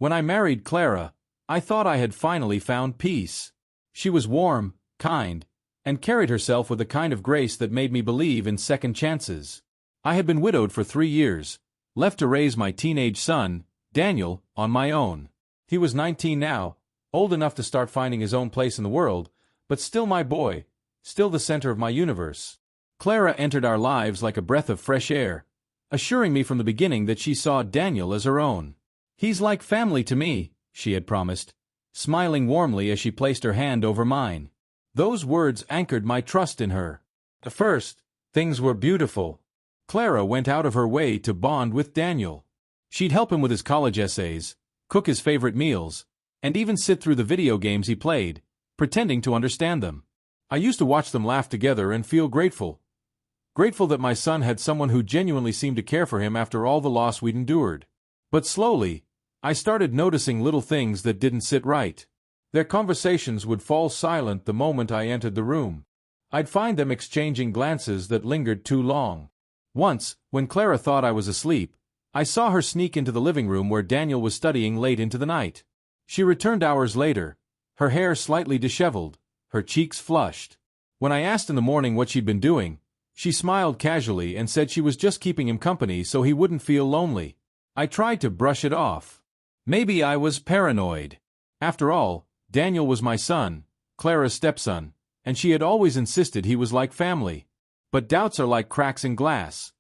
When I married Clara, I thought I had finally found peace. She was warm, kind, and carried herself with a kind of grace that made me believe in second chances. I had been widowed for 3 years, left to raise my teenage son, Daniel, on my own. He was 19 now, old enough to start finding his own place in the world, but still my boy, still the center of my universe. Clara entered our lives like a breath of fresh air, assuring me from the beginning that she saw Daniel as her own. "He's like family to me," she had promised, smiling warmly as she placed her hand over mine. Those words anchored my trust in her. At first, things were beautiful. Clara went out of her way to bond with Daniel. She'd help him with his college essays, cook his favorite meals, and even sit through the video games he played, pretending to understand them. I used to watch them laugh together and feel grateful. Grateful that my son had someone who genuinely seemed to care for him after all the loss we'd endured. But slowly, I started noticing little things that didn't sit right. Their conversations would fall silent the moment I entered the room. I'd find them exchanging glances that lingered too long. Once, when Clara thought I was asleep, I saw her sneak into the living room where Daniel was studying late into the night. She returned hours later, her hair slightly disheveled, her cheeks flushed. When I asked in the morning what she'd been doing, she smiled casually and said she was just keeping him company so he wouldn't feel lonely. I tried to brush it off. Maybe I was paranoid. After all, Daniel was my son, Clara's stepson, and she had always insisted he was like family. But doubts are like cracks in glass.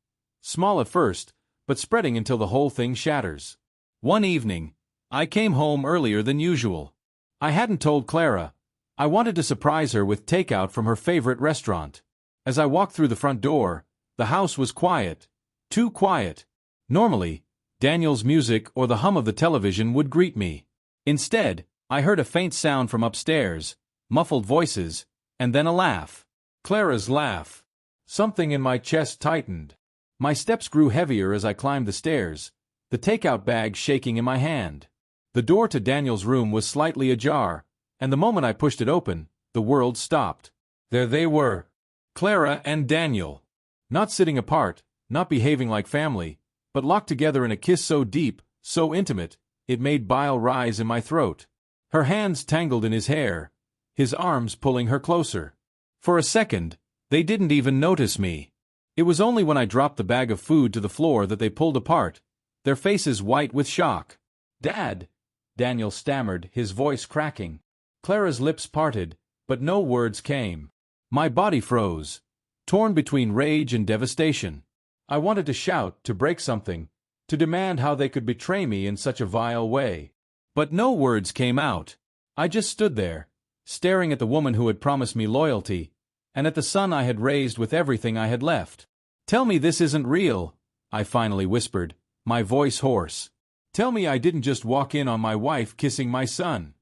Small at first, but spreading until the whole thing shatters. One evening, I came home earlier than usual. I hadn't told Clara. I wanted to surprise her with takeout from her favorite restaurant. As I walked through the front door, the house was quiet. Too quiet. Normally, Daniel's music or the hum of the television would greet me. Instead, I heard a faint sound from upstairs, muffled voices, and then a laugh. Clara's laugh. Something in my chest tightened. My steps grew heavier as I climbed the stairs, the takeout bag shaking in my hand. The door to Daniel's room was slightly ajar, and the moment I pushed it open, the world stopped. There they were, Clara and Daniel. Not sitting apart, not behaving like family, but locked together in a kiss so deep, so intimate, it made bile rise in my throat. Her hands tangled in his hair, his arms pulling her closer. For a second, they didn't even notice me. It was only when I dropped the bag of food to the floor that they pulled apart, their faces white with shock. "Dad," Daniel stammered, his voice cracking. Clara's lips parted, but no words came. My body froze, torn between rage and devastation. I wanted to shout, to break something, to demand how they could betray me in such a vile way. But no words came out. I just stood there, staring at the woman who had promised me loyalty, and at the son I had raised with everything I had left. "Tell me this isn't real," I finally whispered, my voice hoarse. "Tell me I didn't just walk in on my wife kissing my son."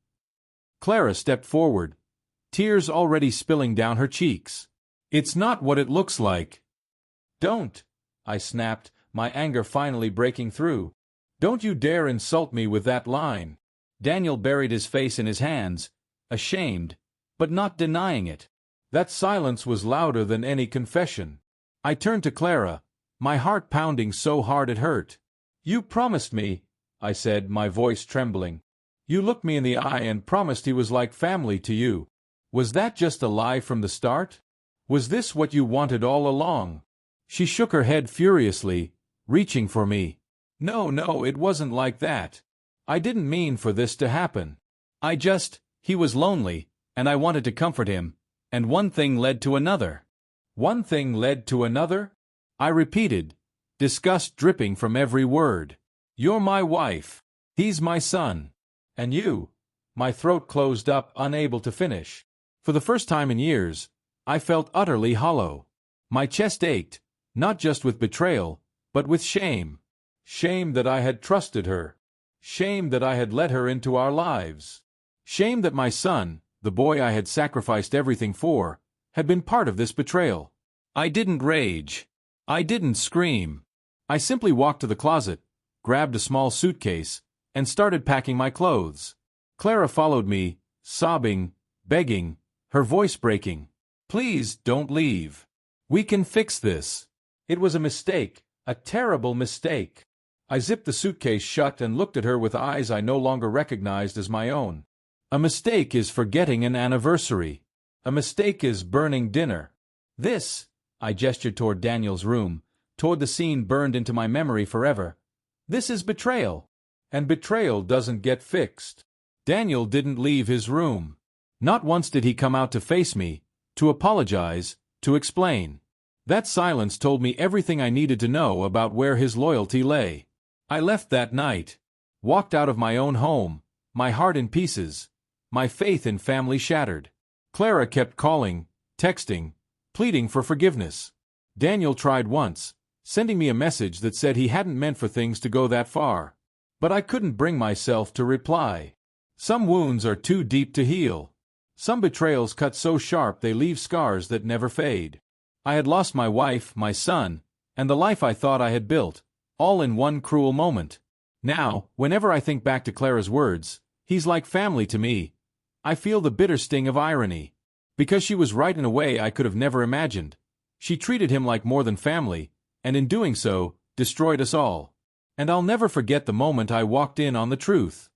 Clara stepped forward, tears already spilling down her cheeks. "It's not what it looks like." "Don't," I snapped, my anger finally breaking through. "Don't you dare insult me with that line." Daniel buried his face in his hands, ashamed, but not denying it. That silence was louder than any confession. I turned to Clara, my heart pounding so hard it hurt. "You promised me," I said, my voice trembling. "You looked me in the eye and promised he was like family to you. Was that just a lie from the start? Was this what you wanted all along?" She shook her head furiously, reaching for me. No, it wasn't like that. I didn't mean for this to happen. He was lonely, and I wanted to comfort him, and one thing led to another." "One thing led to another?" I repeated, disgust dripping from every word. "You're my wife. He's my son. And you—" My throat closed up, unable to finish. For the first time in years, I felt utterly hollow. My chest ached, not just with betrayal, but with shame. Shame that I had trusted her. Shame that I had let her into our lives. Shame that my son, the boy I had sacrificed everything for, had been part of this betrayal. I didn't rage. I didn't scream. I simply walked to the closet, grabbed a small suitcase, and started packing my clothes. Clara followed me, sobbing, begging, her voice breaking. "Please don't leave. We can fix this. It was a mistake, a terrible mistake." I zipped the suitcase shut and looked at her with eyes I no longer recognized as my own. A mistake is forgetting an anniversary. A mistake is burning dinner. This, I gestured toward Daniel's room, toward the scene burned into my memory forever. This is betrayal. And betrayal doesn't get fixed. Daniel didn't leave his room. Not once did he come out to face me, to apologize, to explain. That silence told me everything I needed to know about where his loyalty lay. I left that night. Walked out of my own home, my heart in pieces, my faith in family shattered. Clara kept calling, texting, pleading for forgiveness. Daniel tried once, sending me a message that said he hadn't meant for things to go that far. But I couldn't bring myself to reply. Some wounds are too deep to heal. Some betrayals cut so sharp they leave scars that never fade. I had lost my wife, my son, and the life I thought I had built, all in one cruel moment. Now, whenever I think back to Clara's words, "He's like family to me," I feel the bitter sting of irony. Because she was right in a way I could have never imagined. She treated him like more than family, and in doing so, destroyed us all. And I'll never forget the moment I walked in on the truth.